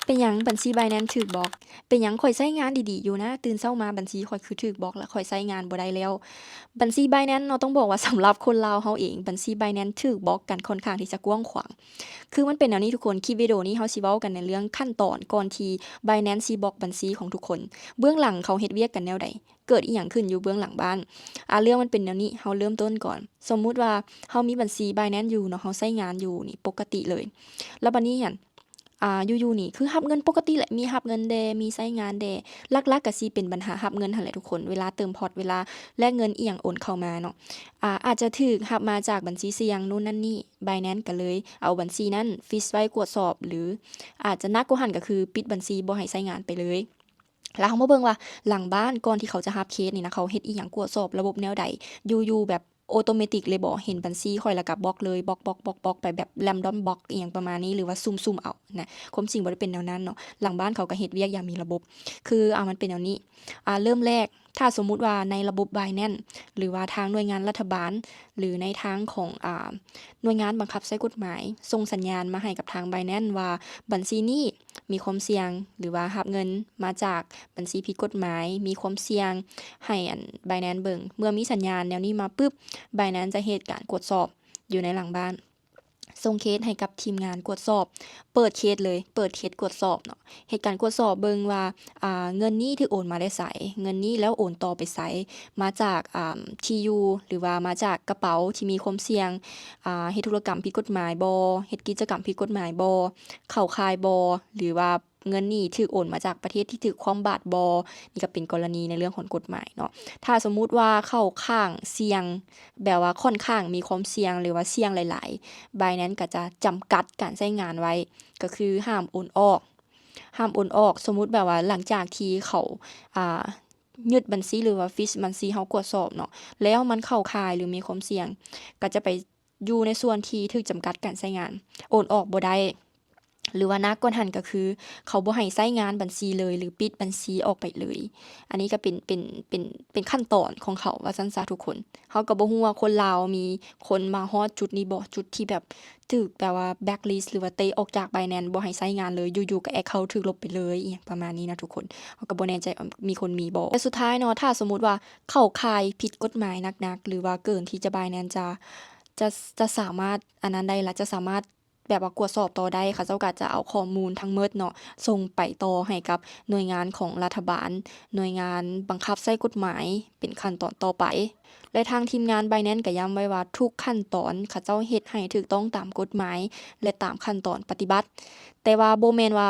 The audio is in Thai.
เป็นหยังบัญชี Binance ถูกบล็อกเป็นหยังข้อยใช้งานดีๆอยู่นะตื่นเช้ามาบัญชีข้อยคือถูกบล็อกแล้วข้อยใช้งานบ่ได้แล้วบัญชี Binance เนาะต้องบอกว่าสำหรับคนลาวเราเองบัญชี Binance ถูกบล็อกกันค่อนข้างที่จะกว้างขวางคือมันเป็นแนวนี้ทุกคนคลิปวิดีโอนี้เราสิเว้ากันในเรื่องขั้นตอนก่อนที่ Binance สิบล็อกบัญชีของทุกคนเบื้องหลังเขาเฮ็ดเวียกกันแนวใดเกิดอิหยังขึ้นอยู่เบื้องหลังบ้านเรื่องมันเป็นแนวนี้เราเริ่มต้นก่อนสมมุติว่าเรามีบัญชี Binance อยู่เนาะเราใช้งานอยู่นี่ปกติเลยแล้วบัดนี้หั้นอยู่ๆนี่คือรับเงินปกติแหละมีรับเงินแด่มีใช้งานแด่หลักๆก็สิเป็นปัญหารับเงินหั่นแหละทุกคนเวลาเติมพอร์ตเวลาแลกเงินอิหยังโอนเข้ามาเนาะอาจจะถูกรับมาจากบัญชีเสี่ยงนู่นนั่นนี่ Binance ก็เลยเอาบัญชีนั้นฟรีซไว้ตรวจสอบหรืออาจจะหนักกว่าหั้นก็คือปิดบัญชีบ่ให้ใช้งานไปเลยแล้วเรามาเบิ่งว่าหลังบ้านก่อนที่เขาจะรับเคสนี่นะเขาเฮ็ดอิหยังตรวจสอบระบบแนวใดอยู่ๆแบบออโตเมติกเลยบ่เห็นบัญชีข้อยแล้วก็บล็อกเลยบล็อกไปแบบ random บล็อกอิหยังประมาณนี้หรือว่าซุ่มๆเอานะความจริงบ่ได้เป็นแนวนั้นเนาะหลังบ้านเขาก็เฮ็ดเวียกอย่างมีระบบคือมันเป็นแนวนี้เริ่มแรกถ้าสมมุติว่าในระบบ Binance หรือว่าทางหน่วยงานรัฐบาลหรือในทางของหน่วยงานบังคับใช้กฎหมายส่งสัญญาณมาให้กับทาง Binance ว่าบัญชีนี้มีความเสี่ยงหรือว่ารับเงินมาจากบัญชีผิดกฎหมายมีความเสี่ยงให้Binance เบิ่งเมื่อมีสัญญาณแนวนี้มาปึ๊บ Binance จะเฮ็ดการตรวจสอบอยู่ในหลังบ้านส่งเคสให้กับทีมงานตรวจสอบเปิดเคสเลยเปิดเคสตรวจสอบเนาะเฮ็ดการตรวจสอบเบิ่งว่าเงินนี้ที่โอนมาได้ไสเงินนี้แล้วโอนต่อไปไสมาจากที่อยู่หรือว่ามาจากกระเป๋าที่มีความเสี่ยงเฮ็ดธุรกรรมผิดกฎหมายบ่เฮ็ดกิจกรรมผิดกฎหมายบ่เข้าข่ายบ่หรือว่าเงินนี้ถูกโอนมาจากประเทศที่ถูกคว่ำบาตรบ่นี่ก็เป็นกรณีในเรื่องของกฎหมายเนาะถ้าสมมุติว่าเข้าข้างเสี่ยงแบบว่าค่อนข้างมีความเสี่ยงหรือว่าเสี่ยงหลายๆ Binance ก็จะจำกัดการใช้งานไว้ก็คือห้ามโอนออกสมมุติแบบว่าหลังจากที่เขายึดบัญชีหรือว่าฟรีซบัญชีเราตรวจสอบเนาะแล้วมันเข้าข่ายหรือมีความเสี่ยงก็จะไปอยู่ในส่วนที่ถูกจำกัดการใช้งานโอนออกบ่ได้หรือว่าหนักกว่านั้นก็คือเขาบ่ให้ใช้งานบัญชีเลยหรือปิดบัญชีออกไปเลยอันนี้ก็เป็นขั้นตอนของเขาว่าซั่นซะทุกคนเราก็บ่ฮู้ว่าคนลาวมีคนมาฮอดจุดนี้บ่จุดที่แบบถูกแบบว่าแบล็กลิสต์หรือว่าเตะออกจาก Binance บ่ให้ใช้งานเลยอยู่ๆก็แอ็กเคานต์ถูกลบไปเลยอิหยังประมาณนี้นะทุกคนเราก็บ่แน่ใจว่ามีคนมีบ่แต่สุดท้ายเนาะถ้าสมมุติว่าเข้าข่ายผิดกฎหมายหนักๆหรือว่าเกินที่จะ Binance จะสามารถอันนั้นได้ล่ะจะสามารถแบบว่ากวดสอบต่อได้เขาเจ้าก็จะเอาข้อมูลทั้งหมดเนาะส่งไปต่อให้กับหน่วยงานของรัฐบาลหน่วยงานบังคับใช้กฎหมายเป็นขั้นตอนต่อไปและทางทีมงาน Binance ก็ย้ำไว้ว่าทุกขั้นตอนเขาเจ้าเฮ็ดให้ถูกต้องตามกฎหมายและตามขั้นตอนปฏิบัติแต่ว่าบ่แม่นว่า